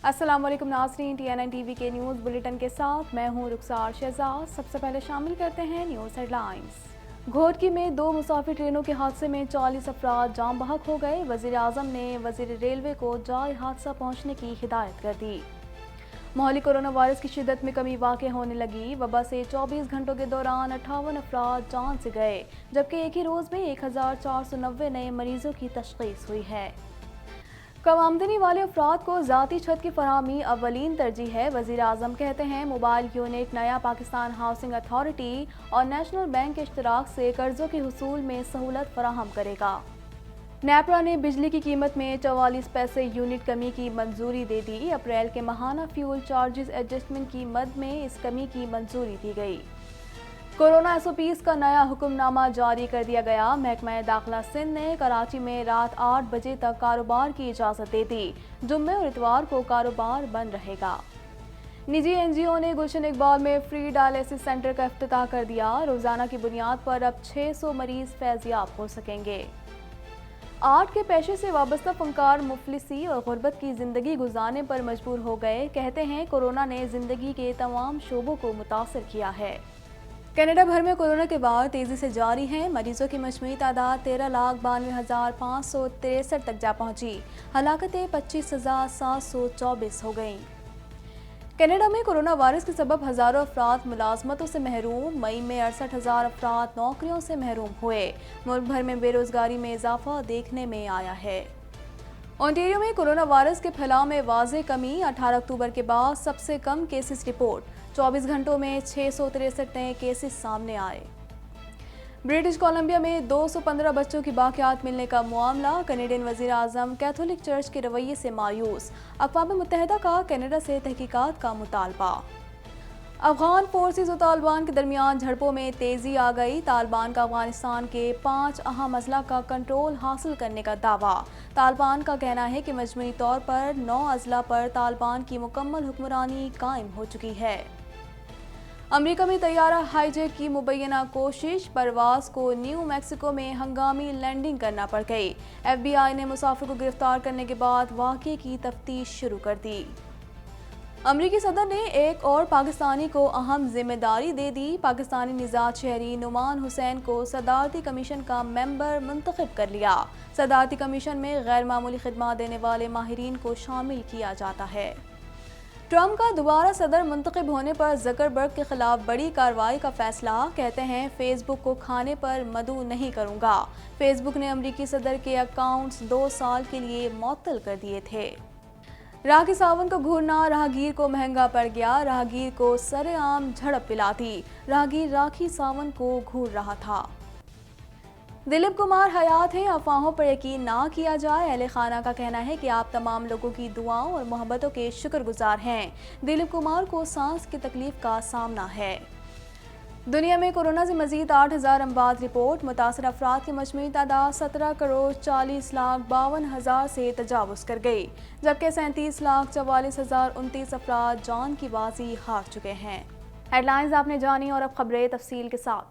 अस्सलाम वालेकुम नाज़रीन, TNN टीवी के न्यूज़ बुलेटिन के साथ मैं हूं रुखसार शहजाद। सबसे पहले शामिल करते हैं न्यूज़ हेडलाइंस। घोटकी में 2 मुसाफिर ट्रेनों के हादसे में 40 अफराद जाम बहक हो गए। वज़ीर आज़म ने वज़ीर रेलवे को जाए हादसा पहुँचने की हिदायत कर दी। माहौली कोरोना वायरस की शिद्दत में कमी वाक़ होने लगी। वबा से 24 घंटों के दौरान 58 अफराद जान से गए, जबकि एक ही रोज़ में 1490 नए मरीजों की तशख़ीस हुई है। कम आमदनी वाले अफराद को ज़ाती छत की फराहमी अवलीन तरजीह है। वज़ीर आज़म कहते हैं मोबाइल यूनिट नया पाकिस्तान हाउसिंग अथॉरिटी और नेशनल बैंक के इश्तराक से कर्ज़ों के हुसूल में सहूलत फराहम करेगा। नेपरा ने बिजली की कीमत में 44 पैसे यूनिट कमी की मंजूरी दे दी। अप्रैल के माहाना फ्यूल चार्जेस एडजस्टमेंट की मद में इस कमी की मंजूरी दी गई। कोरोना SOPs का नया हुक्मनामा जारी कर दिया गया। महकमा दाखिला सिंध ने कराची में रात 8 बजे तक कारोबार की इजाज़त दे दी। जुम्मे और इतवार को कारोबार बंद रहेगा। निजी NGO ने गुलशन इकबाल में फ्री डायलिसिस सेंटर का इफ्तिताह कर दिया। रोज़ाना की बुनियाद पर अब 600 मरीज फैज़याब हो सकेंगे। आर्ट के पेशे से वाबस्ता फनकार मुफलिसी और गुर्बत की ज़िंदगी गुजारने पर मजबूर हो गए। कहते हैं कोरोना ने ज़िंदगी के तमाम शोबों को मुतासर किया है। कनाडा भर में कोरोना के वार तेज़ी से जारी हैं। मरीजों की मजमूई तादाद 13,92,563 तक जा पहुंची। हलाकतें 25,724 हो गईं। कनाडा में कोरोना वायरस के सबब हज़ारों अफराद मुलाजमतों से महरूम। मई में 68,000 अफराद नौकरियों से महरूम हुए। मुल्क भर में बेरोजगारी में इजाफा देखने में आया है। ओंटारियो में कोरोना वायरस के फैलाव में वाज़ेह कमी। 18 अक्टूबर के बाद सबसे कम केसेस रिपोर्ट। 24 घंटों में 663 नए केसेस सामने आए। ब्रिटिश कोलंबिया में 215 बच्चों की बाक़ियात मिलने का मामला। कनेडियन वज़ीर आज़म कैथोलिक चर्च के रवैये से मायूस। अक़वाम मुत्तहिदा का कनाडा से तहकीकात का मुतालबा। अफ़गान फोर्सेस और तालिबान के दरमियान झड़पों में तेज़ी आ गई। तालिबान का अफ़गानिस्तान के 5 अहम अज़ला का कंट्रोल हासिल करने का दावा। तालिबान का कहना है कि मजमूई तौर पर 9 अज़ला पर तालिबान की मुकम्मल हुक्मरानी कायम हो चुकी है। अमेरिका में तैयारा हाईजैक की मुबैना कोशिश। परवाज़ को न्यू मैक्सिको में हंगामी लैंडिंग करना पड़ गई। FBI ने मुसाफिर को गिरफ्तार करने के बाद वाक़े की तफ्तीश शुरू कर दी। अमरीकी सदर ने एक और पाकिस्तानी को अहम जिम्मेदारी दे दी। पाकिस्तानी निजात शहरी नुमान हुसैन को सदारती कमीशन का मेंबर मुंतखब कर लिया। सदारती कमीशन में गैर मामूली खिदमत देने वाले माहिरीन को शामिल किया जाता है। ट्रंप का दोबारा सदर मुंतखब होने पर ज़करबर्ग के खिलाफ बड़ी कार्रवाई का फैसला। कहते हैं फेसबुक को खाने पर मदऊ नहीं करूंगा। फेसबुक ने अमरीकी सदर के अकाउंट्स 2 साल के लिए मुअत्तल कर दिए थे। राखी सावंत को घूरना राहगीर को महंगा पड़ गया। राहगीर को सरेआम झड़प पिलाती। राहगीर राखी सावंत को घूर रहा था। दिलीप कुमार हयात हैं, अफवाहों पर यकीन ना किया जाए। अहले खाना का कहना है कि आप तमाम लोगों की दुआओं और मोहब्बतों के शुक्रगुजार हैं। दिलीप कुमार को सांस की तकलीफ का सामना है। दुनिया में कोरोना से मजीद 8,000 अमवात रिपोर्ट। मुतासर अफराद की मजमूई तादाद 17,40,52,000 से तजावुज़ कर गई, जबकि 37,44,029 अफराद जान की बाजी हार चुके हैं। हेडलाइंस आपने जानी और अब खबरें तफसील के साथ।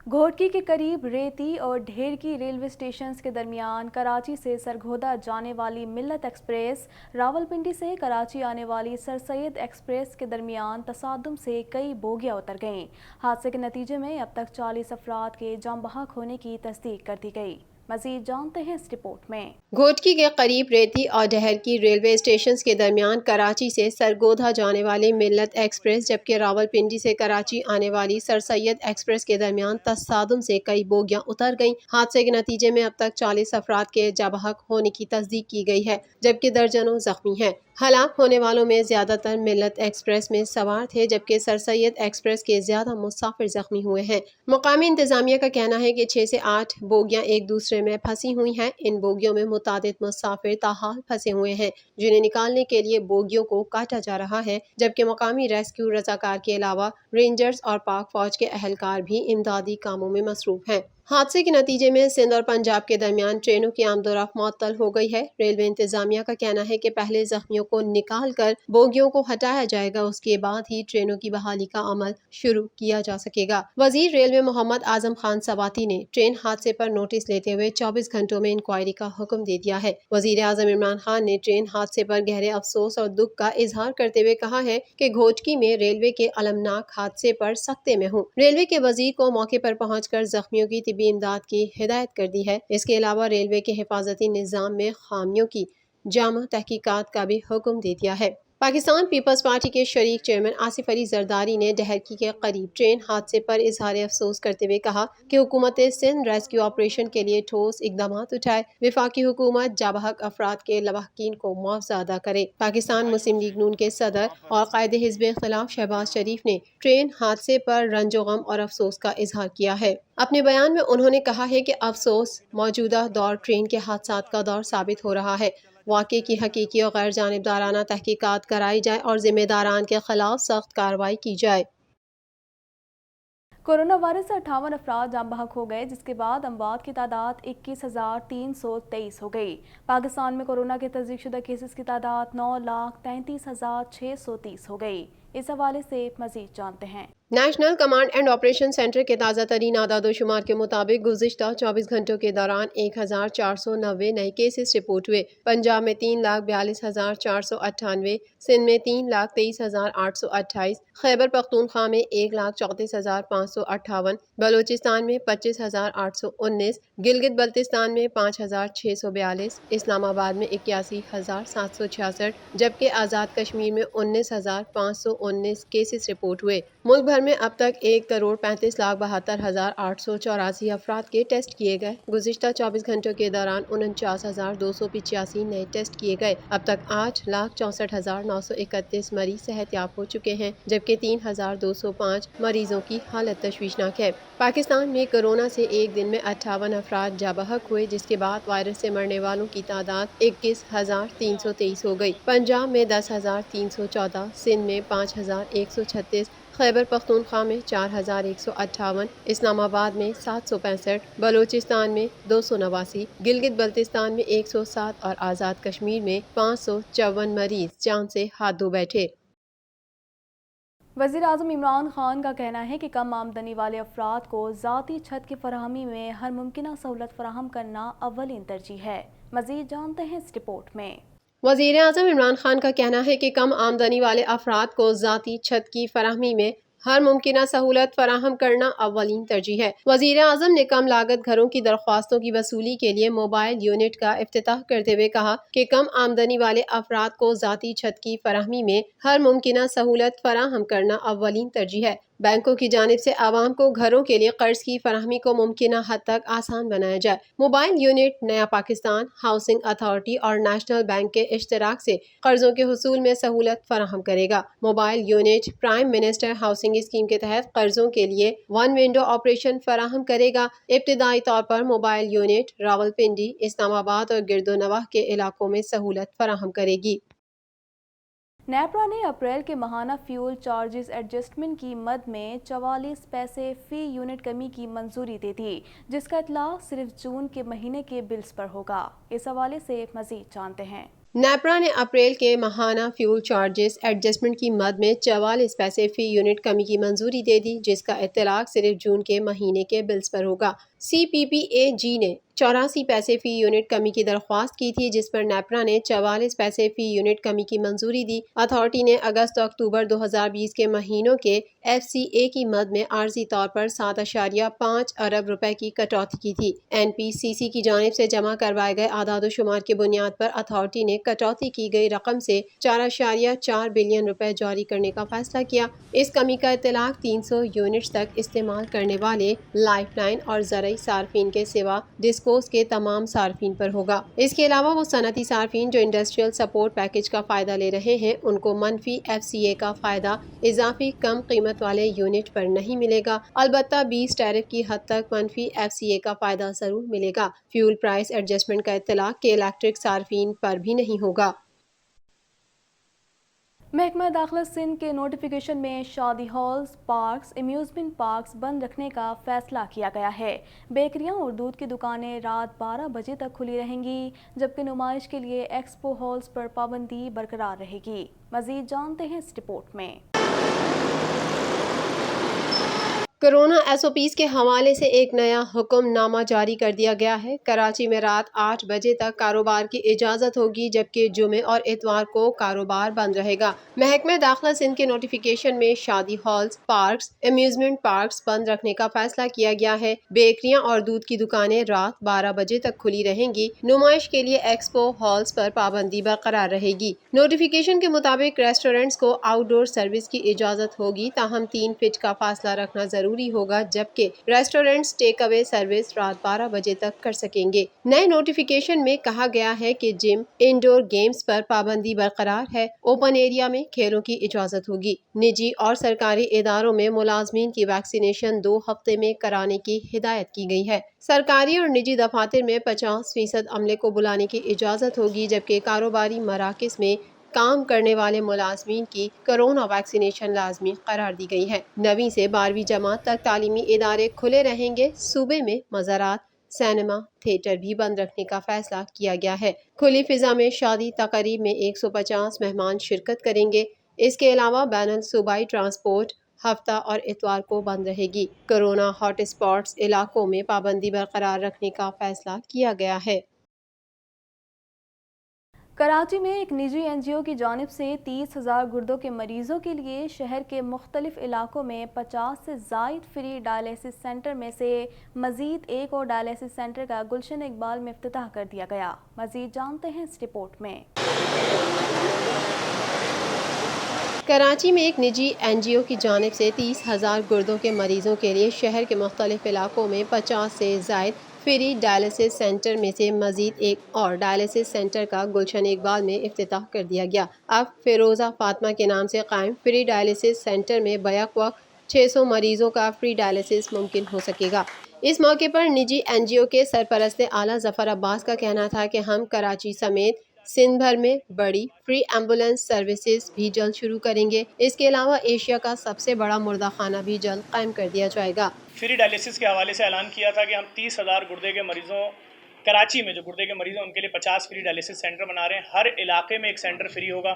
घोटकी के करीब रेती और ढेरकी रेलवे स्टेशन के दरमियान कराची से सरगोधा जाने वाली मिल्लत एक्सप्रेस, रावलपिंडी से कराची आने वाली सर सैयद एक्सप्रेस के दरमियान तसादुम से कई बोगियां उतर गईं। हादसे के नतीजे में अब तक 40 अफराद के जाम बहक होने की तस्दीक कर दी गई। मजीद जानते हैं इस रिपोर्ट में। घोटकी के करीब रेती और डहरकी रेलवे स्टेशन के दरमियान कराची से सरगोधा जाने वाली मिल्लत एक्सप्रेस जबकि रावलपिंडी से कराची आने वाली सर सैयद एक्सप्रेस के दरमियान तसादुम से कई बोगियां उतर गईं। हादसे के नतीजे में अब तक 40 अफराद के जाबहक होने की तस्दीक की गई है जबकि दर्जनों जख्मी हैं। हलाक होने वालों में ज्यादातर मिल्लत एक्सप्रेस में सवार थे जबकि सर सैयद एक्सप्रेस के ज्यादा मुसाफिर जख्मी हुए हैं। मुकामी इंतजामिया का कहना है कि 6 से 8 बोगियां एक दूसरे में फंसी हुई हैं। इन बोगियों में मुतादिद मुसाफिर ताहाल फंसे हुए हैं जिन्हें निकालने के लिए बोगियों को काटा जा रहा है जबकि मुकामी रेस्क्यू रजाकार के अलावा रेंजर्स और पाक फौज के अहलकार भी इमदादी कामों में मसरूफ हैं। हादसे के नतीजे में सिंध और पंजाब के दरमियान ट्रेनों की आमदोरफ्त मुअत्तल हो गई है। रेलवे इंतजामिया का कहना है कि पहले जख्मियों को निकाल कर बोगियों को हटाया जाएगा, उसके बाद ही ट्रेनों की बहाली का अमल शुरू किया जा सकेगा। वजीर रेलवे मोहम्मद आजम खान सवाती ने ट्रेन हादसे पर नोटिस लेते हुए 24 घंटों में इंक्वायरी का हुक्म दे दिया है। वजीर आजम इमरान खान ने ट्रेन हादसे पर गहरे अफसोस और दुख का इजहार करते हुए कहा है कि घोटकी में रेलवे के अलमनाक हादसे पर सख्ते में हूँ। रेलवे के वजीर को मौके पर पहुँच कर जख्मियों की तिबी इमदाद की हिदायत कर दी है। इसके अलावा रेलवे के हिफाजती निज़ाम में खामियों की जामा तहकीकात का भी हुक्म दे दिया है। पाकिस्तान पीपल्स पार्टी के शरीक चेयरमैन आसिफ अली जरदारी ने डहरकी के करीब ट्रेन हादसे पर इजहार अफसोस करते हुए कहा कि हुकूमत सिंध रेस्क्यू ऑपरेशन के लिए ठोस इकदाम उठाए। विफाकी हुकूमत जाबहक अफराद के लवाहकीन को मुआवजा अदा करे। पाकिस्तान मुस्लिम लीग नून के सदर और कायद हिज़्ब इख्तिलाफ शहबाज शरीफ ने ट्रेन हादसे पर रंजो गम और अफसोस का इजहार किया है। अपने बयान में उन्होंने कहा है कि अफसोस मौजूदा दौर ट्रेन के हादसात का दौर साबित हो रहा है। वाक़े की हकीकी और गैर जानिबदाराना तहकीकात कराई जाए और जिम्मेदारान के खिलाफ सख्त कार्रवाई की जाए। कोरोना वायरस से 58 अफराद जाम बहक हो गए जिसके बाद अमवात की तादाद 21,323 हो गई। पाकिस्तान में कोरोना के तस्दीकशुदा केसेस की तादाद 9,33,630 हो गई। इस हवाले से मजीद जानते हैं। National command and operation centre के ताज़ा तरीन आदादोशुमार के मुताबिक गुज़िश्ता 24 घंटों के दौरान 1,490 नए केसेस रिपोर्ट हुए। पंजाब में 3,42,498, सिंध में 3,23,828, खैबर पख्तूनख्वा में 1,34,558, बलोचिस्तान में 25,819, गिलगित बल्तिस्तान में 5,642, इस्लामाबाद में 81,766 जबकि आज़ाद कश्मीर में 19,519 केसेस रिपोर्ट हुए। मुल्क भर में अब तक 1,35,72,884 अफराद के टेस्ट किए गए। गुज़िश्ता 24 घंटों के दौरान 49,285 नए टेस्ट किए गए। अब तक 8,64,931 मरीज सेहतयाब हो चुके हैं जबकि 3,205 मरीजों की हालत तशवीशनाक है। पाकिस्तान में कोरोना से एक दिन में 58 अफराद जाबहक हुए जिसके बाद वायरस से मरने वालों की तादाद 21,323 हो गई। पंजाब में 10,314, सिंध में 5,136, खैबर पख्तूनख्वा में 4,158, इस्लामाबाद में 765, बलोचिस्तान में 289, गिलगित बल्तिस्तान में 107 और आज़ाद कश्मीर में 554 मरीज जान से हाथ धो बैठे। वज़ीर आज़म इमरान खान का कहना है कि कम आमदनी वाले अफराद को ज़ाती छत की फराहमी में हर मुमकिन सहूलत फराहम करना अव्वलीन तरजीह है। मज़ीद जानते हैं इस रिपोर्ट में। वज़ीर आज़म इमरान खान का कहना है कि कम आमदनी वाले अफराद को ज़ाती छत की फराहमी में हर मुमकिन सहूलत फराहम करना अव्वलीन तरजीह है। वज़ीर आज़म ने कम लागत घरों की दरख्वास्तों की वसूली के लिए मोबाइल यूनिट का इफ्तिताह करते हुए कहा कि कम आमदनी वाले अफराद को ज़ाती छत की फराहमी में हर मुमकिन सहूलत फराहम करना अव्वलीन तरजीह है। बैंकों की जानिब से आवाम को घरों के लिए कर्ज की फराहमी को मुमकिन हद तक आसान बनाया जाए। मोबाइल यूनिट नया पाकिस्तान, हाउसिंग अथॉरिटी और नेशनल बैंक के इश्तराक से कर्जों के हुसूल में सहूलत फराहम करेगा। Mobile unit prime minister housing scheme के तहत कर्जों के लिए वन विंडो ऑपरेशन फराहम करेगा। इब्तिदाई तौर पर मोबाइल यूनिट रावलपिंडी, इस्लामाबाद और गिरदोनवाह के इलाकों में सहूलत फराहम करेगी। नेपरा ने अप्रैल के माहाना फ्यूल चार्जेस एडजस्टमेंट की मद में 44 पैसे फी यूनिट कमी की मंजूरी दे दी जिसका इतलाक सिर्फ जून के महीने के बिल्स पर होगा। इस हवाले से मजीद जानते हैं। نیپرا نے اپریل کے ماہانہ فیول چارجز ایڈجسٹمنٹ کی مد میں 44 پیسے فی یونٹ کمی کی منظوری دے دی، جس کا اطلاق صرف جون کے مہینے کے بلز پر ہوگا۔ سی پی پی اے جی نے 84 پیسے فی یونٹ کمی کی درخواست کی تھی، جس پر نیپرا نے 44 پیسے فی یونٹ کمی کی منظوری دی۔ اتھارٹی نے اگست اکتوبر 2020 کے مہینوں کے ایف سی اے کی مد میں عارضی طور پر 7.5 ارب روپے کی کٹوتی کی تھی۔ این پی سی سی کی جانب سے جمع کروائے گئے اعداد و شمار کی بنیاد پر اتھارٹی نے کٹوتی کی گئی رقم سے 4.4 بلین روپے جاری کرنے کا فیصلہ کیا۔ اس کمی کا اطلاق 300 یونٹس تک استعمال کرنے والے لائف لائن اور زرعی صارفین کے سوا ڈسکوز کے تمام صارفین پر ہوگا۔ اس کے علاوہ وہ صنعتی صارفین جو انڈسٹریل سپورٹ پیکج کا فائدہ لے رہے ہیں، ان کو منفی ایف سی اے کا فائدہ اضافی کم قیمت والے یونٹ پر نہیں ملے گا، البتہ 20 ٹیرف کی حد تک منفی ایف سی اے کا فائدہ ضرور ملے گا۔ فیول پرائس ایڈجسٹمنٹ کا اطلاق کے الیکٹرک صارفین پر بھی نہیں ہوگا۔ محکمہ داخلہ سندھ کے نوٹیفیکیشن میں شادی ہالز، پارکس، امیوزمنٹ پارکس بند رکھنے کا فیصلہ کیا گیا ہے۔ بیکریاں اور دودھ کی دکانیں رات 12 بجے تک کھلی رہیں گی، جبکہ نمائش کے لیے ایکسپو ہالز پر پابندی برقرار رہے گی۔ مزید جانتے ہیں اس رپورٹ میں۔ کورونا ایس او پیز کے حوالے سے ایک نیا حکم نامہ جاری کر دیا گیا ہے۔ کراچی میں رات 8 بجے تک کاروبار کی اجازت ہوگی، جبکہ جمعے اور اتوار کو کاروبار بند رہے گا۔ محکمہ داخلہ سندھ کے نوٹیفیکیشن میں شادی ہالز، پارکس، امیوزمنٹ پارکس بند رکھنے کا فیصلہ کیا گیا ہے۔ بیکریاں اور دودھ کی دکانیں رات 12 بجے تک کھلی رہیں گی۔ نمائش کے لیے ایکسپو ہالز پر پابندی برقرار رہے گی۔ نوٹیفیکیشن کے مطابق ریسٹورینٹس کو آؤٹ ڈور سروس کی اجازت ہوگی، تاہم 3 فٹ کا فاصلہ رکھنا ضروری ہوگا، جبکہ ریسٹورینٹس ٹیک اوے سروس رات 12 بجے تک کر سکیں گے۔ نئے نوٹیفیکیشن میں کہا گیا ہے کہ جم، انڈور گیمز پر پابندی برقرار ہے۔ اوپن ایریا میں کھیلوں کی اجازت ہوگی۔ نجی اور سرکاری اداروں میں ملازمین کی ویکسینیشن 2 ہفتے میں کرانے کی ہدایت کی گئی ہے۔ سرکاری اور نجی دفاتر میں 50% عملے کو بلانے کی اجازت ہوگی، جبکہ کاروباری مراکز میں کام کرنے والے ملازمین کی کورونا ویکسینیشن لازمی قرار دی گئی ہے۔ 9ویں سے 12ویں جماعت تک تعلیمی ادارے کھلے رہیں گے۔ صوبے میں مزارات، سینما، تھیٹر بھی بند رکھنے کا فیصلہ کیا گیا ہے۔ کھلی فضا میں شادی تقریب میں 150 مہمان شرکت کریں گے۔ اس کے علاوہ بین الصوبائی ٹرانسپورٹ ہفتہ اور اتوار کو بند رہے گی۔ کورونا ہاٹ اسپاٹس علاقوں میں پابندی برقرار رکھنے کا فیصلہ کیا گیا ہے۔ کراچی میں ایک نجی این جی او کی جانب سے 30,000 گردوں کے مریضوں کے لیے شہر کے مختلف علاقوں میں 50 سے زائد فری ڈائلیسس سینٹر میں سے مزید ایک اور ڈائلیسس سینٹر کا گلشن اقبال میں افتتاح کر دیا گیا۔ مزید جانتے ہیں اس رپورٹ میں۔ کراچی میں ایک نجی این جی او کی جانب سے 30,000 گردوں کے مریضوں کے لیے شہر کے مختلف علاقوں میں 50 سے زائد فری ڈائلیسس سینٹر میں سے مزید ایک اور ڈائلیسس سینٹر کا گلشن اقبال میں افتتاح کر دیا گیا۔ اب فیروزہ فاطمہ کے نام سے قائم فری ڈائلیسس سینٹر میں بیک وقت 600 مریضوں کا فری ڈائلیسس ممکن ہو سکے گا۔ اس موقع پر نجی این جی او کے سرپرست اعلیٰ ظفر عباس کا کہنا تھا کہ ہم کراچی سمیت سندھ بھر میں بڑی فری ایمبولینس سروسز بھی جلد شروع کریں گے۔ اس کے علاوہ ایشیا کا سب سے بڑا مردہ خانہ بھی جلد قائم کر دیا جائے گا۔ فری ڈائلیسس کے حوالے سے اعلان کیا تھا کہ ہم 30,000 گردے کے مریضوں، کراچی میں جو گردے کے مریض ہیں ان کے لیے 50 فری ڈائلیسس سینٹر بنا رہے ہیں۔ ہر علاقے میں ایک سینٹر فری ہوگا۔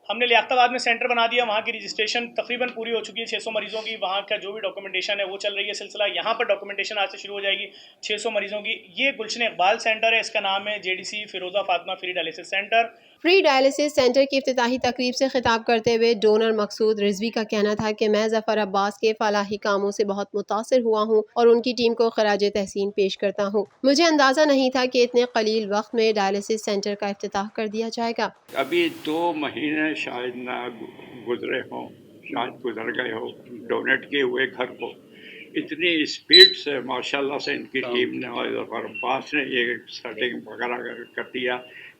ہم نے لیاقت آباد میں سینٹر بنا دیا، وہاں کی رجسٹریشن تقریباً پوری ہو چکی ہے 600 مریضوں کی، وہاں کا جو بھی ڈاکومنٹیشن ہے وہ چل رہی ہے سلسلہ۔ یہاں پر ڈاکومنٹیشن آج سے شروع ہو جائے گی 600 مریضوں کی۔ یہ گلشن اقبال سینٹر ہے، اس کا نام ہے J D C Feroza Fatima free dialysis centre. Free dialysis centre کی افتتاحی تقریب سے خطاب کرتے ہوئے ڈونر مقصود رضوی کا کہنا تھا کہ میں ظفر عباس کے فلاحی کاموں سے بہت متاثر ہوا ہوں اور ان کی ٹیم کو خراج تحسین پیش کرتا ہوں۔ مجھے اندازہ نہیں تھا کہ اتنے قلیل وقت میں ڈائلیسس سینٹر کا افتتاح کر دیا جائے گا۔ ابھی 2 مہینے شاید نہ گزرے ہوں، شاید گزر گئے ہو ڈونیٹ کیے ہوئے گھر کو۔ اتنی اسپیڈ سے ماشاءاللہ سے ان کی ٹیم نے اور ظفر عباس نے یہ سیٹنگ وغیرہ کر دیا،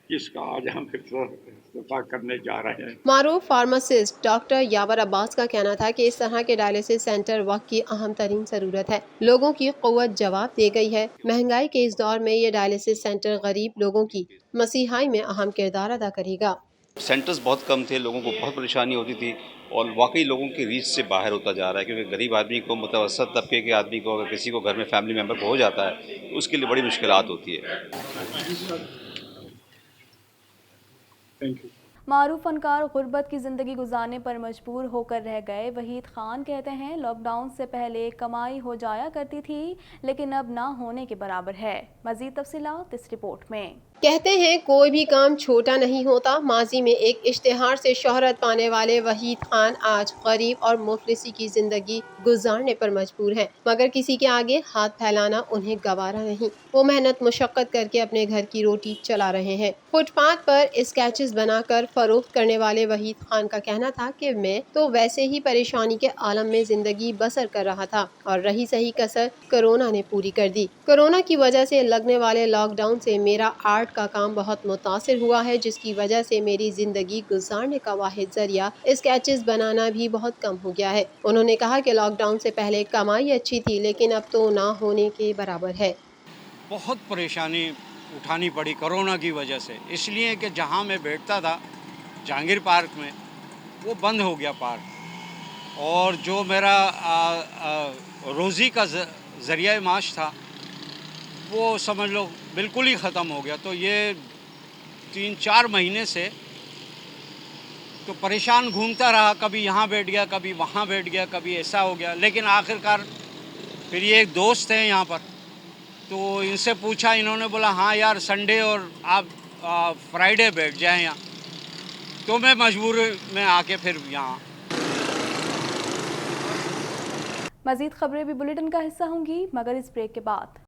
جس کا آج ہم افتتاح کرنے جا رہے ہیں۔ معروف فارماسسٹ ڈاکٹر یاور عباس کا کہنا تھا کہ اس طرح کے ڈائلیسس سینٹر وقت کی اہم ترین ضرورت ہے۔ لوگوں کی قوت جواب دے گئی ہے۔ مہنگائی کے اس دور میں یہ ڈائلیسس سینٹر غریب لوگوں کی مسیحائی میں اہم کردار ادا کرے گا۔ سینٹرز بہت کم تھے، لوگوں کو بہت پریشانی ہوتی تھی اور واقعی لوگوں کی ریچ سے باہر ہوتا جا رہا ہے، کیونکہ غریب آدمی کو، متوسط طبقے کے آدمی کو، اگر کسی کو گھر میں فیملی ممبر کو ہو جاتا ہے تو اس کے لیے بڑی مشکلات ہوتی ہے۔ Thank you. मारूफ फनकार गुर्बत की ज़िंदगी गुजारने पर मजबूर होकर रह गए। वहीद खान कहते हैं, लॉकडाउन से पहले कमाई हो जाया करती थी, लेकिन अब ना होने के बराबर है। मज़ीद तफसीलात इस रिपोर्ट में। कहते हैं कोई भी काम छोटा नहीं होता। माजी में एक इश्तिहार से शोहरत पाने वाले वहीद खान आज गरीब और मुफलिसी की जिंदगी गुजारने पर मजबूर हैं, मगर किसी के आगे हाथ फैलाना उन्हें गवारा नहीं। वो मेहनत मुशक्कत करके अपने घर की रोटी चला रहे हैं। फुटपाथ पर स्केचेस बनाकर फरोख्त करने वाले वहीद खान का कहना था कि मैं तो वैसे ही परेशानी के आलम में जिंदगी बसर कर रहा था और रही सही कसर कोरोना ने पूरी कर दी। कोरोना की वजह से लगने वाले लॉकडाउन से मेरा आर्ट का काम बहुत मुतासिर हुआ है, जिसकी वजह से मेरी जिंदगी गुजारने का वाहिद जरिया स्केचेस बनाना भी बहुत कम हो गया है। उन्होंने कहा कि लॉकडाउन से पहले कमाई अच्छी थी, लेकिन अब तो ना होने के बराबर है। बहुत परेशानी उठानी पड़ी कोरोना की वजह से, इसलिए कि जहाँ मैं बैठता था जहांगीर पार्क में, वो बंद हो गया पार्क, और जो मेरा रोज़ी का ज़रिया माश था वो समझ लो बिल्कुल ही ख़त्म हो गया। तो ये 3-4 महीने से तो परेशान घूमता रहा, कभी यहाँ बैठ गया, कभी वहाँ बैठ गया, कभी ऐसा हो गया। लेकिन आखिरकार फिर ये एक दोस्त हैं यहाँ पर, तो इनसे पूछा, इन्होंने बोला हाँ यार संडे और आप फ्राइडे बैठ जाएं यहाँ। तो मैं मजबूर में आके फिर यहाँ। मज़ीद खबरें भी बुलेटिन का हिस्सा होंगी, मगर इस ब्रेक के बाद।